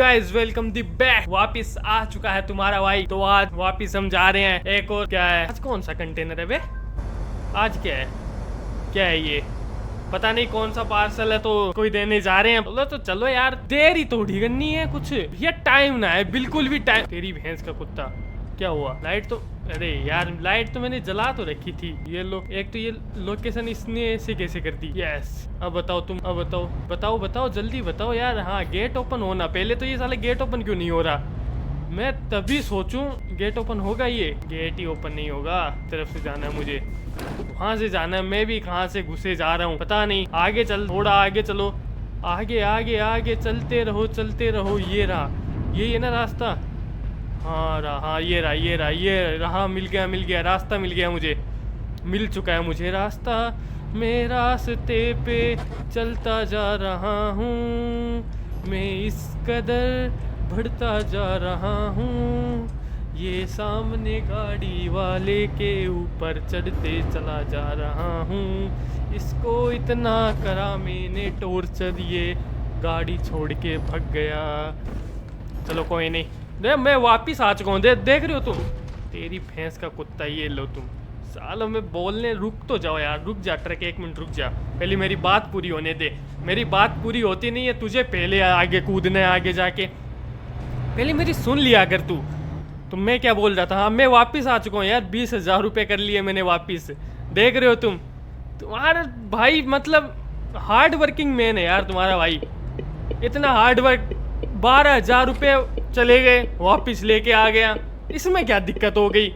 Guys welcome दी back. वापिस आ चुका है तुम्हारा भाई। तो आज वापिस हम जा रहे हैं एक और। क्या है आज? कौन सा कंटेनर है बे? आज क्या है ये? पता नहीं कौन सा पार्सल है, तो कोई देने जा रहे हैं। बोलो तो चलो यार, देरी थोड़ी करनी है कुछ। ये टाइम ना है बिल्कुल भी टाइम। तेरी भैंस का कुत्ता, क्या हुआ? लाइट तो, अरे यार लाइट तो मैंने जला तो रखी थी। ये लो, एक तो ये लोकेशन इसने ऐसे कैसे कर दी। यस, अब बताओ तुम, अब बताओ जल्दी बताओ यार। हाँ गेट ओपन होना, पहले तो ये साले गेट ओपन क्यों नहीं हो रहा? मैं तभी सोचूं गेट ओपन होगा, ये गेट ही ओपन नहीं होगा। तरफ से जाना है मुझे, वहां से जाना है। मैं भी कहाँ से घुसे जा रहा हूँ पता नहीं। आगे चल, थोड़ा आगे चलो, आगे आगे आगे चलते रहो। ये रहा, ये ना रास्ता। हाँ ये रहा। मिल गया रास्ता, मिल गया मुझे, मिल चुका है मुझे रास्ता। मैं रास्ते पे चलता जा रहा हूँ, मैं इस कदर बढ़ता जा रहा हूँ। ये सामने गाड़ी वाले के ऊपर चढ़ते चला जा रहा हूँ। इसको इतना करा मैंने टॉर्चर, ये गाड़ी छोड़ के भग गया। चलो कोई नहीं, दे मैं वापिस आ चुका हूँ। देख रहे हो तुम, तेरी भैंस का कुत्ता। ये लो तुम सालों में बोलने। रुक तो जाओ यार, रुक जा ट्रक, एक मिनट रुक जा। पहले मेरी बात पूरी होने दे। मेरी बात पूरी होती नहीं है, तुझे पहले आगे कूदना है। आगे जाके पहले मेरी सुन लिया अगर तू। तो मैं क्या बोल रहा था? हाँ मैं वापिस आ चुका हूँ यार। 20,000 रुपये कर लिए मैंने वापिस। देख रहे हो तुम, तुम्हारा भाई मतलब हार्ड वर्किंग मैन है यार तुम्हारा भाई। इतना हार्ड वर्क, 12,000 रुपये चले गए, वापिस लेके आ गया। इसमें क्या दिक्कत हो गई?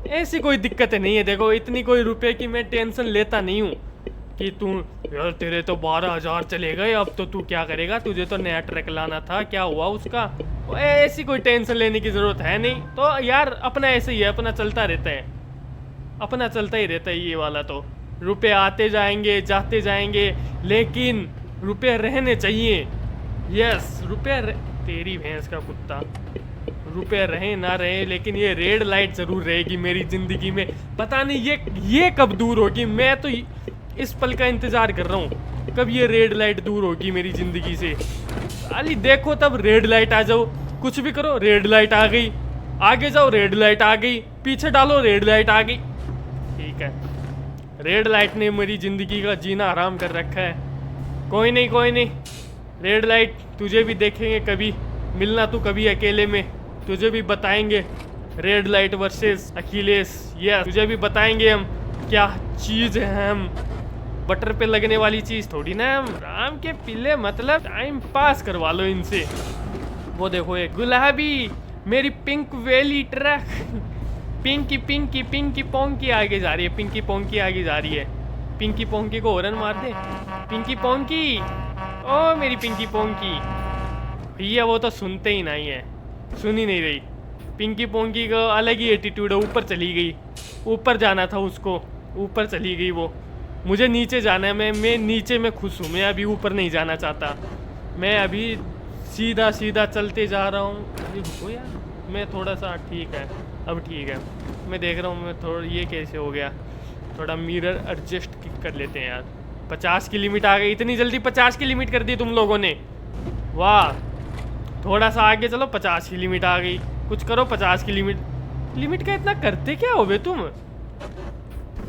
ऐसी कोई दिक्कत नहीं है। देखो इतनी कोई रुपए की मैं टेंशन लेता नहीं हूँ कि तू यार तेरे तो 12,000 चले गए, अब तो तू क्या करेगा? तुझे तो नया ट्रक लाना था, क्या हुआ उसका? ऐसी कोई टेंशन लेने की जरूरत है नहीं। तो यार अपना ऐसे ही है, अपना चलता रहता है, अपना चलता ही रहता है। ये वाला तो रुपए आते जाएंगे जाते जाएंगे, लेकिन रुपए रहने चाहिए। यस तेरी भैंस का कुत्ता, रुपए रहे ना रहे, लेकिन ये रेड लाइट जरूर रहेगी मेरी जिंदगी में। पता नहीं ये कब दूर होगी। मैं तो इस पल का इंतजार कर रहा हूँ, कब ये रेड लाइट दूर होगी मेरी जिंदगी से। अली देखो तब रेड लाइट आ जाओ, कुछ भी करो रेड लाइट आ गई। आगे जाओ रेड लाइट आ गई, पीछे डालो रेड लाइट आ गई। ठीक है, रेड लाइट ने मेरी जिंदगी का जीना आराम कर रखा है। कोई नहीं, रेड लाइट तुझे भी देखेंगे कभी। मिलना तू कभी अकेले में, तुझे भी बताएंगे red light versus Akhilesh. Yes, तुझे भी बताएंगे हम क्या चीज है। हम बटर पे लगने वाली चीज थोड़ी ना, हम राम के पिल्ले। मतलब टाइम पास करवा लो इनसे। वो देखो एक गुलाबी मेरी पिंक वैली ट्रक, पिंकी पोंकी आगे जा रही है। पिंकी पोंकी आगे जा रही है। पिंकी पोंकी को हॉर्न मार दे। पिंकी पोंकी, ओ मेरी पिंकी पोंकी। भैया वो तो सुनते ही नहीं है, सुन ही नहीं रही। पिंकी पोंकी का अलग ही एटीट्यूड है। ऊपर चली गई, ऊपर जाना था उसको, ऊपर चली गई वो। मुझे नीचे जाना है। मैं नीचे में खुश हूँ, मैं अभी ऊपर नहीं जाना चाहता। मैं अभी सीधा चलते जा रहा हूँ। रुको यार, मैं थोड़ा सा, ठीक है अब ठीक है। मैं देख रहा हूँ मैं थोड़ा, ये कैसे हो गया? थोड़ा मिरर एडजस्ट कर लेते हैं यार। 50 की लिमिट आ गई, इतनी जल्दी 50 की लिमिट कर दी तुम लोगों ने, वाह। थोड़ा सा आगे चलो, 50 की लिमिट आ गई। कुछ करो 50 की लिमिट का इतना करते क्या हो बे तुम?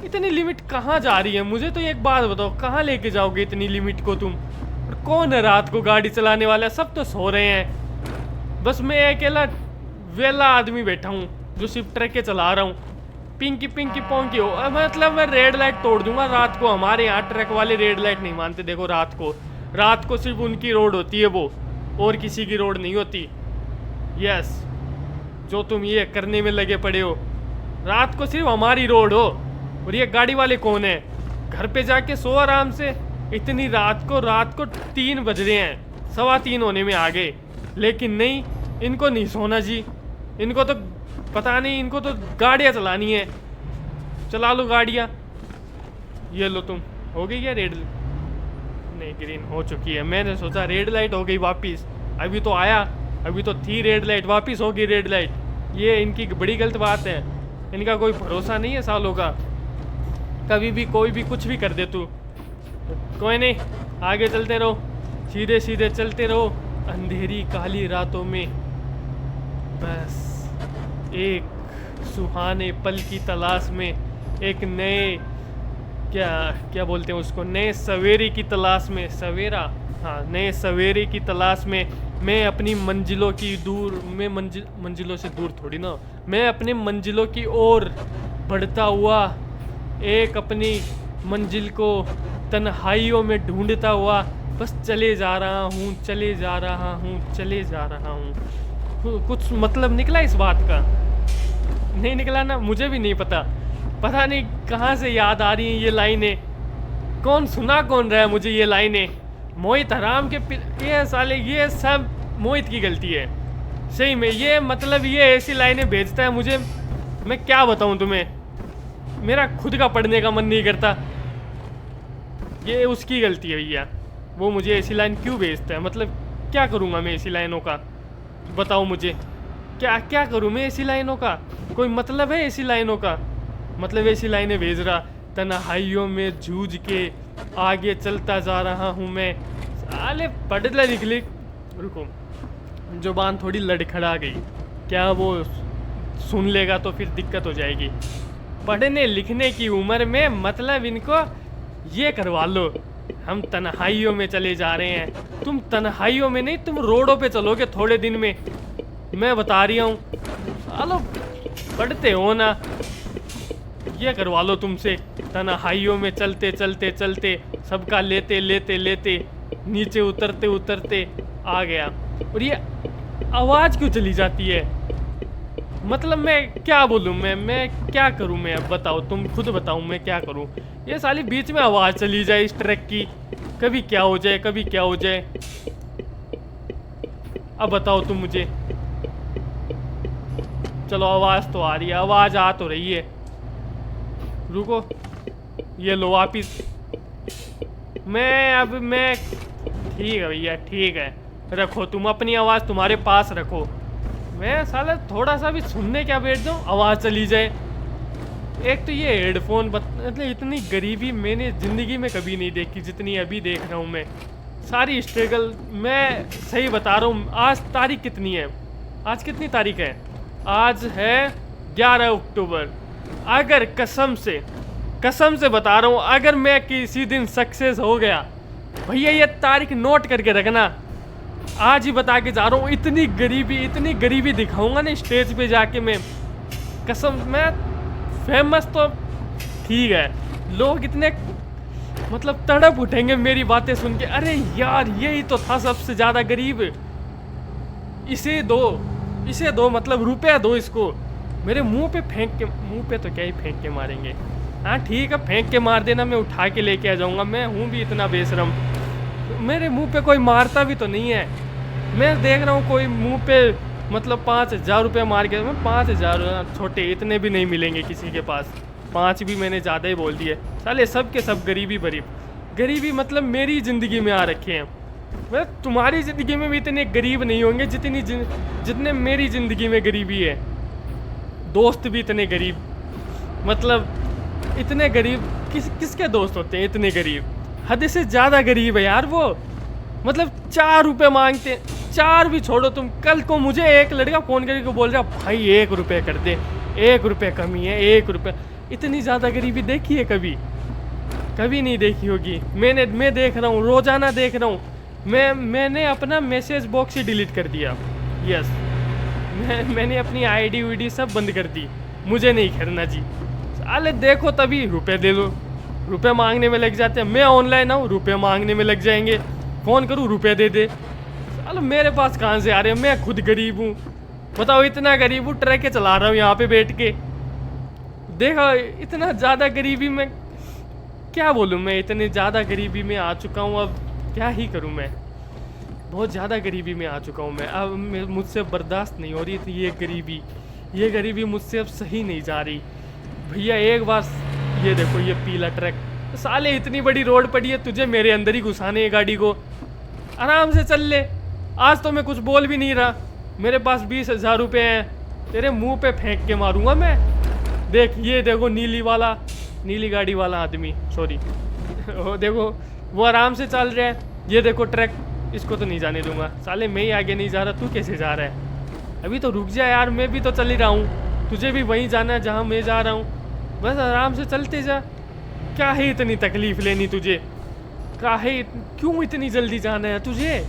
इतनी लिमिट कहाँ जा रही है? मुझे तो एक बात बताओ, कहाँ लेके जाओगे इतनी लिमिट को तुम? और कौन है रात को गाड़ी चलाने वाला? सब तो सो रहे हैं, बस मैं अकेला वेला आदमी बैठा हूँ जो सिर्फ ट्रक के चला रहा हूँ। पिंकी पोंकी हो, मतलब मैं रेड लाइट तोड़ दूंगा रात को। हमारे यहाँ ट्रक वाले रेड लाइट नहीं मानते। देखो रात को सिर्फ उनकी रोड होती है वो, और किसी की रोड नहीं होती। यस, जो तुम ये करने में लगे पड़े हो, रात को सिर्फ हमारी रोड हो। और ये गाड़ी वाले कौन है? घर पे जाके सो आराम से। इतनी रात को 3 बज रहे हैं, 3:15 होने में आ गए, लेकिन नहीं, इनको नहीं सोना जी। इनको तो पता नहीं, इनको तो गाड़ियाँ चलानी है। चला लो गाड़ियाँ। ये लो तुम, हो गई क्या रेड? नहीं, ग्रीन हो चुकी है। मैंने सोचा रेड लाइट हो गई वापिस, अभी तो आया, अभी तो थी रेड लाइट, वापिस हो गई रेड लाइट। ये इनकी बड़ी गलत बात है, इनका कोई भरोसा नहीं है सालों का। कभी भी कोई भी कुछ भी कर दे तू। कोई नहीं, आगे चलते रहो, सीधे चलते रहो। अंधेरी काली रातों में बस एक सुहाने पल की तलाश में, एक नए क्या क्या बोलते हैं उसको, नए सवेरे की तलाश में, सवेरा, हाँ, नए सवेरे की तलाश में मैं अपनी मंजिलों की दूर, मैं मंजिलों से दूर थोड़ी ना, मैं अपने मंजिलों की ओर बढ़ता हुआ एक अपनी मंजिल को तन्हाइयों में ढूंढता हुआ बस चले जा रहा हूँ, चले जा रहा हूँ, चले जा रहा हूँ। कुछ मतलब निकला इस बात का? नहीं निकला ना, मुझे भी नहीं पता। पता नहीं कहाँ से याद आ रही हैं ये लाइनें, कौन सुना कौन रहा है मुझे ये लाइनें। मोहित हराम के ये साले, ये सब मोहित की गलती है सही में। ये मतलब ये ऐसी लाइनें भेजता है मुझे, मैं क्या बताऊं तुम्हें, मेरा खुद का पढ़ने का मन नहीं करता। ये उसकी गलती है भैया, वो मुझे ऐसी लाइन क्यों भेजता है। मतलब क्या करूँगा मैं ऐसी लाइनों का, बताओ मुझे, क्या क्या करूँ मैं ऐसी लाइनों का? कोई मतलब है ऐसी लाइनों का? मतलब ऐसी लाइनें भेज रहा, तन्हाइयों में जूझ के आगे चलता जा रहा हूँ मैं। साले पढ़ लिख लिख, रुको, जुबान थोड़ी लड़खड़ा गई, क्या वो सुन लेगा तो फिर दिक्कत हो जाएगी। पढ़ने लिखने की उम्र में मतलब इनको ये करवा लो, हम तन्हाइयों में चले जा रहे हैं। तुम तन्हाइयों में नहीं, तुम रोडों पे चलोगे थोड़े दिन में, मैं बता रही हूँ। सालो पढ़ते हो ना, ये करवा लो तुमसे, तन्हाइयों में चलते चलते चलते, सबका लेते लेते लेते, नीचे उतरते उतरते आ गया। और ये आवाज़ क्यों चली जाती है? मतलब मैं क्या बोलूँ, मैं क्या करूँ मैं, अब बताओ, तुम खुद बताओ मैं क्या करूँ। ये साली बीच में आवाज़ चली जाए इस ट्रैक की, कभी क्या हो जाए कभी क्या हो जाए। अब बताओ तुम मुझे। चलो आवाज़ तो आ रही है, आवाज़ आ तो रही है, रुको, ये लो वापिस। मैं ठीक है भैया, ठीक है, रखो तुम अपनी आवाज़, तुम्हारे पास रखो। मैं साला थोड़ा सा भी सुनने क्या बैठ जाऊँ, आवाज़ चली जाए। एक तो ये हेडफोन, मतलब इतनी गरीबी मैंने ज़िंदगी में कभी नहीं देखी जितनी अभी देख रहा हूँ मैं। सारी स्ट्रगल, मैं सही बता रहा हूँ। आज तारीख कितनी है? आज कितनी तारीख है? आज है 11 अक्टूबर। अगर कसम से बता रहा हूँ, अगर मैं किसी दिन सक्सेस हो गया, भैया ये तारीख नोट करके रखना, आज ही बता के जा रहा हूँ, इतनी गरीबी दिखाऊंगा ना स्टेज पे जाके मैं, कसम। मैं फेमस तो ठीक है, लोग इतने मतलब तड़प उठेंगे मेरी बातें सुन के, अरे यार यही तो था सबसे ज़्यादा गरीब, इसे दो मतलब रुपया दो इसको। मेरे मुंह पे फेंक के, मुंह पे तो क्या ही फेंक के मारेंगे, हाँ ठीक है फेंक के मार देना, मैं उठा के लेके आ जाऊँगा। मैं हूँ भी इतना बेशरम, मेरे मुंह पे कोई मारता भी तो नहीं है। मैं देख रहा हूँ कोई मुंह पे मतलब 5,000 रुपये मार के, मैं 5,000 छोटे इतने भी नहीं मिलेंगे किसी के पास, 5 भी मैंने ज़्यादा ही बोल दिए। साले सब के सब गरीबी मतलब मेरी ज़िंदगी में आ रखे हैं। मैं तुम्हारी ज़िंदगी में भी इतने गरीब नहीं होंगे जितने मेरी ज़िंदगी में गरीबी है। दोस्त भी इतने गरीब, मतलब इतने गरीब किसके दोस्त होते हैं इतने गरीब? हद से ज़्यादा गरीब है यार वो। मतलब 4 रुपये मांगते, 4 भी छोड़ो तुम। कल को मुझे एक लड़का फ़ोन करके बोल रहा भाई 1 रुपये कर दे, 1 रुपये कमी है, 1 रुपये। इतनी ज़्यादा गरीबी देखी है कभी नहीं देखी होगी। मैं देख रहा हूँ, रोज़ाना देख रहा हूँ। मैंने अपना मैसेज बॉक्स ही डिलीट कर दिया। यस, मैंने अपनी आईडी वीडी सब बंद कर दी, मुझे नहीं करना जी। साले देखो तभी रुपए दे दो, रुपए मांगने में लग जाते हैं। मैं ऑनलाइन आऊँ, रुपए मांगने में लग जाएंगे, फ़ोन करूँ रुपए दे दे। साले मेरे पास कहाँ से आ रहे हैं? मैं खुद गरीब हूँ, बताओ, इतना गरीब हूँ, ट्रक के चला रहा हूँ यहाँ पे बैठ के। देखो इतना ज़्यादा गरीबी में क्या बोलूँ, मैं इतनी ज़्यादा गरीबी में आ चुका हूँ, अब क्या ही करूँ मैं। बहुत ज़्यादा गरीबी में आ चुका हूँ मैं, अब मुझसे बर्दाश्त नहीं हो रही थी ये गरीबी मुझसे अब सही नहीं जा रही। भैया एक बार ये देखो, ये पीला ट्रक, साले इतनी बड़ी रोड पड़ी है, तुझे मेरे अंदर ही घुसाने है गाड़ी को? आराम से चल ले। आज तो मैं कुछ बोल भी नहीं रहा, मेरे पास 20,000 रुपये हैं, तेरे मुंह पे फेंक के मारूंगा मैं। देख ये देखो नीली गाड़ी वाला आदमी, सॉरी वो देखो वो आराम से चल रहा है। ये देखो ट्रक, इसको तो नहीं जाने दूंगा। साले मैं ही आगे नहीं जा रहा, तू कैसे जा रहा है? अभी तो रुक जा यार, मैं भी तो चल ही रहा हूँ। तुझे भी वहीं जाना है जहाँ मैं जा रहा हूँ। बस आराम से चलते जा। क्या है इतनी तकलीफ लेनी तुझे? क्या है, क्यों इतनी जल्दी जाना है तुझे?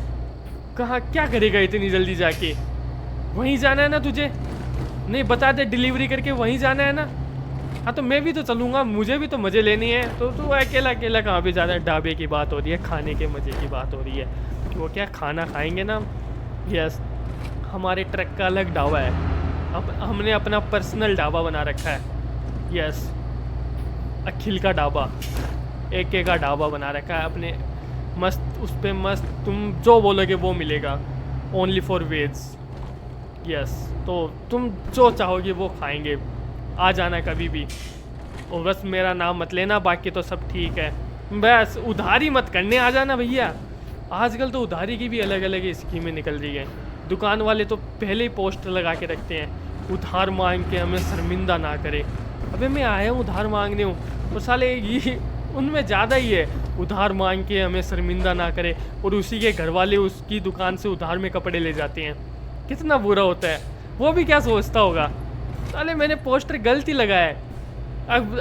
कहाँ क्या करेगा इतनी जल्दी जाके? वहीं जाना है ना तुझे? नहीं बता दे, डिलीवरी करके वहीं जाना है ना? हाँ तो मैं भी तो चलूँगा, मुझे भी तो मज़े लेनी है। तो तू अकेला अकेला कहाँ पे जा रहा है? ढाबे की बात हो रही है, खाने के मज़े की बात हो रही है। वो क्या खाना खाएंगे ना? यस, हमारे ट्रक का अलग ढाबा है। अब हमने अपना पर्सनल ढाबा बना रखा है। यस, अखिल का ढाबा, AK का ढाबा बना रखा है अपने। मस्त, उस पर मस्त तुम जो बोलोगे वो मिलेगा। Only for veg. यस, तो तुम जो चाहोगे वो खाएंगे। आ जाना कभी भी, और बस मेरा नाम मत लेना, बाकी तो सब ठीक है। बस उधारी मत करने आ जाना भैया। आजकल तो उधारी की भी अलग अलग स्कीमें निकल रही हैं। दुकान वाले तो पहले ही पोस्टर लगा के रखते हैं, उधार मांग के हमें शर्मिंदा ना करे। अबे मैं आया हूँ उधार मांगने हूँ, और साले ये उनमें ज़्यादा ही है, उधार मांग के हमें शर्मिंदा ना करे, और उसी के घर वाले उसकी दुकान से उधार में कपड़े ले जाते हैं। कितना बुरा होता है। वो भी क्या सोचता होगा, साले मैंने पोस्टर गलती लगाया है।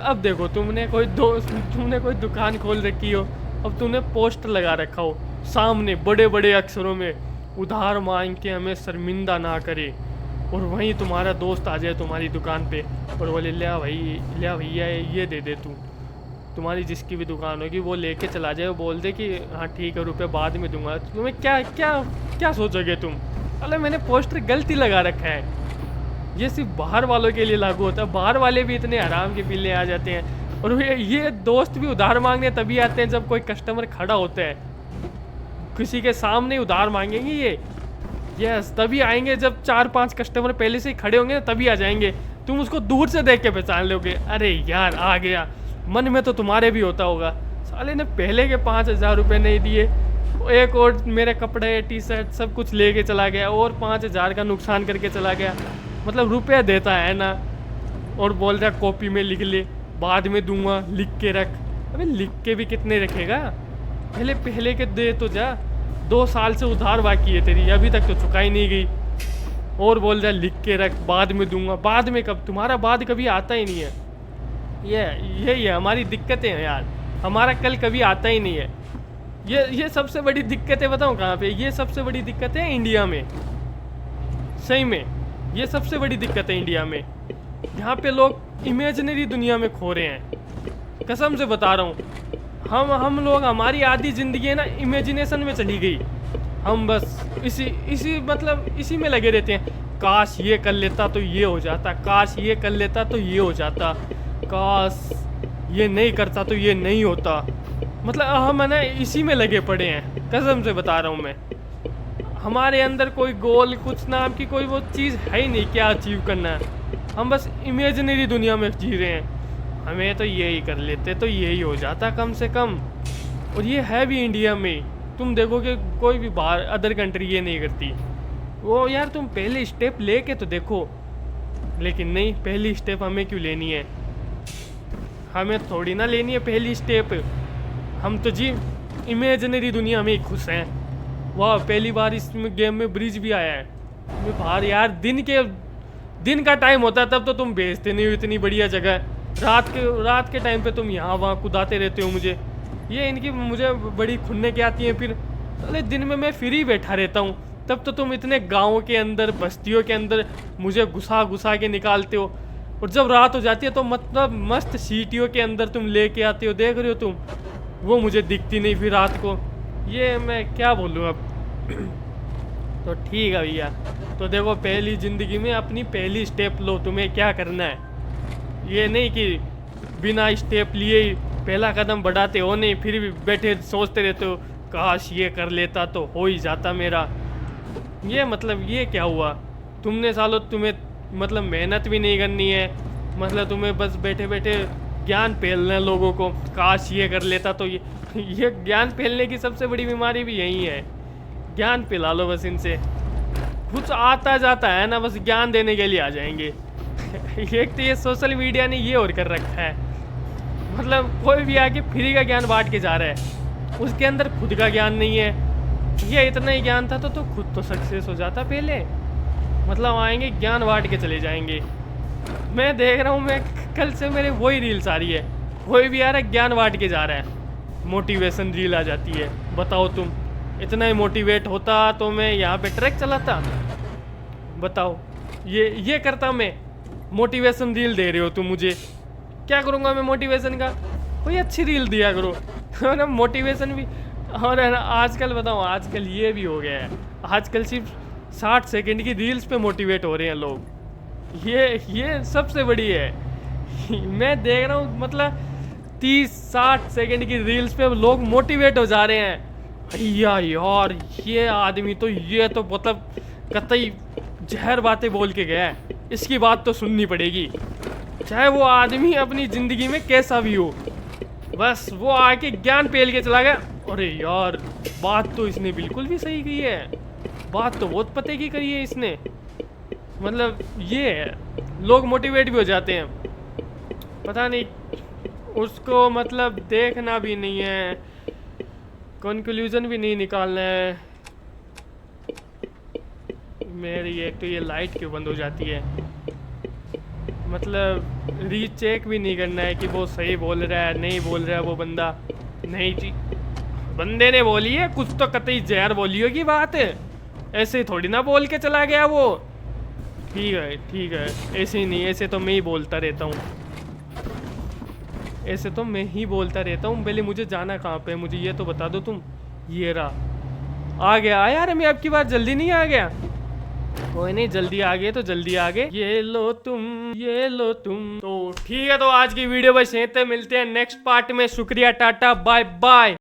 अब देखो, तुमने कोई दुकान खोल रखी हो, अब तुमने पोस्टर लगा रखा हो सामने बड़े बड़े अक्षरों में, उधार मांग के हमें शर्मिंदा ना करे, और वहीं तुम्हारा दोस्त आ जाए तुम्हारी दुकान पे और बोले लिया भैया ये दे दे तू। तुम्हारी जिसकी भी दुकान होगी वो लेके चला जाए, वो बोल दे कि हाँ ठीक है, रुपये बाद में दूंगा। तुम्हें क्या क्या क्या सोचोगे तुम? अरे मैंने पोस्टर गलती लगा रखा है। ये सिर्फ बाहर वालों के लिए लागू होता है। बाहर वाले भी इतने आराम के पीले आ जाते हैं, और ये दोस्त भी उधार मांगने तभी आते हैं जब कोई कस्टमर खड़ा होता है। किसी के सामने उधार मांगेंगे ये, यस तभी आएंगे जब 4-5 कस्टमर पहले से ही खड़े होंगे, तभी आ जाएंगे। तुम उसको दूर से देख के पहचान लोगे, अरे यार आ गया। मन में तो तुम्हारे भी होता होगा, साले ने पहले के 5,000 रुपये नहीं दिए, एक और मेरे कपड़े टी-शर्ट सब कुछ लेके चला गया, और 5,000 का नुकसान करके चला गया। मतलब रुपया देता है ना, और बोल रहा कॉपी में लिख ले, बाद में दूंगा, लिख के रख। अबे लिख के भी कितने रखेगा? पहले के दे तो जा। 2 साल से उधार बाकी है तेरी, अभी तक तो चुकाई नहीं गई, और बोल रहा लिख के रख, बाद में दूंगा। बाद में कब? तुम्हारा बाद कभी आता ही नहीं है। यही है हमारी दिक्कतें हैं यार, हमारा कल कभी आता ही नहीं है। ये सबसे बड़ी दिक्कतें बताऊं कहाँ पे? ये सबसे बड़ी दिक्कत है इंडिया में, सही में ये सबसे बड़ी दिक्कत है इंडिया में। यहाँ पे लोग इमेजिनरी दुनिया में खो रहे हैं, कसम से बता रहा हूँ। हम लोग, हमारी आधी ज़िंदगी है ना इमेजिनेशन में चली गई। हम बस इसी में लगे रहते हैं। काश ये कर लेता तो ये हो जाता, काश ये कर लेता तो ये हो जाता, काश ये नहीं करता तो ये नहीं होता। मतलब हम है ना इसी में लगे पड़े हैं, कसम से बता रहा हूँ मैं। हमारे अंदर कोई गोल, कुछ नाम की कोई वो चीज़ है ही नहीं, क्या अचीव करना है। हम बस इमेजिनरी दुनिया में जी रहे हैं, हमें तो यही कर लेते तो यही हो जाता कम से कम। और ये है भी इंडिया में, तुम देखोगे कोई भी बाहर अदर कंट्री ये नहीं करती। वो यार तुम पहले स्टेप लेके तो देखो, लेकिन नहीं, पहली स्टेप हमें क्यों लेनी है? हमें थोड़ी ना लेनी है पहली स्टेप। हम तो जी इमेजिनरी दुनिया में ही खुश हैं। वाह, पहली बार इस गेम में ब्रिज भी आया है। बाहर यार दिन का टाइम होता है तब तो तुम भेजते नहीं हो इतनी बढ़िया जगह। रात के टाइम पे तुम यहाँ वहाँ कुदाते रहते हो। मुझे बड़ी खुन्ने की आती हैं। फिर अरे दिन में मैं फ्री बैठा रहता हूँ, तब तो तुम इतने गाँव के अंदर, बस्तियों के अंदर मुझे घुसा के निकालते हो। और जब रात हो जाती है तो मतलब मस्त सीटियों के अंदर तुम लेके आते हो, देख रहे हो तुम, वो मुझे दिखती नहीं फिर रात को। ये मैं क्या बोलूँ अब। तो ठीक है भैया, तो देखो पहली ज़िंदगी में अपनी पहली स्टेप लो। तुम्हें क्या करना है, ये नहीं कि बिना स्टेप लिए ही पहला कदम बढ़ाते हो नहीं, फिर भी बैठे सोचते रहते हो काश ये कर लेता तो हो ही जाता मेरा। ये मतलब ये क्या हुआ? तुम्हें मतलब मेहनत भी नहीं करनी है, मतलब तुम्हें बस बैठे बैठे ज्ञान फैलना है लोगों को, काश ये कर लेता तो ये ज्ञान फैलने की सबसे बड़ी बीमारी भी यही है। ज्ञान पिला लो बस इनसे, कुछ आता जाता है ना, बस ज्ञान देने के लिए आ जाएंगे। एक तो ये सोशल मीडिया ने ये और कर रखा है, मतलब कोई भी आके फ्री का ज्ञान बांट के जा रहा है, उसके अंदर खुद का ज्ञान नहीं है। ये इतना ही ज्ञान था तो खुद तो सक्सेस हो जाता पहले। मतलब आएंगे ज्ञान बांट के चले जाएंगे। मैं देख रहा हूँ, मैं कल से मेरे वही रील्स आ रही है, कोई भी आ रहा है ज्ञान बांट के जा रहा है, मोटिवेशन रील आ जाती है। बताओ तुम, इतना ही मोटिवेट होता तो मैं यहाँ पे ट्रैक चलाता? बताओ, ये करता मैं? मोटिवेशन रील दे रहे हो तुम मुझे, क्या करूँगा मैं मोटिवेशन का? कोई अच्छी रील दिया करो ना, मोटिवेशन भी। और है ना, आजकल बताओ, आजकल ये भी हो गया है, आजकल सिर्फ 60 सेकंड की रील्स पे मोटिवेट हो रहे हैं लोग। ये सबसे बड़ी है। मैं देख रहा हूँ, मतलब 30-60 सेकंड की रील्स पे लोग मोटिवेट हो जा रहे हैं। भैया यार, ये आदमी तो ये तो मतलब कतई जहर बातें बोल के गया है, इसकी बात तो सुननी पड़ेगी, चाहे वो आदमी अपनी ज़िंदगी में कैसा भी हो। बस वो आके ज्ञान पेल के चला गया। अरे यार, बात तो इसने बिल्कुल भी सही की है, बात तो बहुत पते की करी है इसने। मतलब ये है, लोग मोटिवेट भी हो जाते हैं, पता नहीं उसको मतलब देखना भी नहीं है, कंक्लूजन भी नहीं निकालना है। मेरी एक तो ये लाइट क्यों बंद हो जाती है, मतलब रीचेक भी नहीं करना है कि वो सही बोल रहा है नहीं बोल रहा है वो बंदा। नहीं जी, बंदे ने बोली है कुछ तो कतई जहर बोली होगी बात, ऐसे थोड़ी ना बोल के चला गया वो। ठीक है, ऐसे ही नहीं, ऐसे तो मैं ही बोलता रहता हूँ, ऐसे तो मैं ही बोलता रहता हूँ। पहले मुझे जाना कहाँ पे, मुझे ये तो बता दो तुम। ये रहा, आ गया यार, मैं अब की बार जल्दी नहीं आ गया। कोई नहीं, जल्दी आ गए तो जल्दी आ गए। ये लो तुम। तो ठीक है, तो आज की वीडियो बस यहीं तक, मिलते हैं नेक्स्ट पार्ट में। शुक्रिया, टाटा बाय बाय।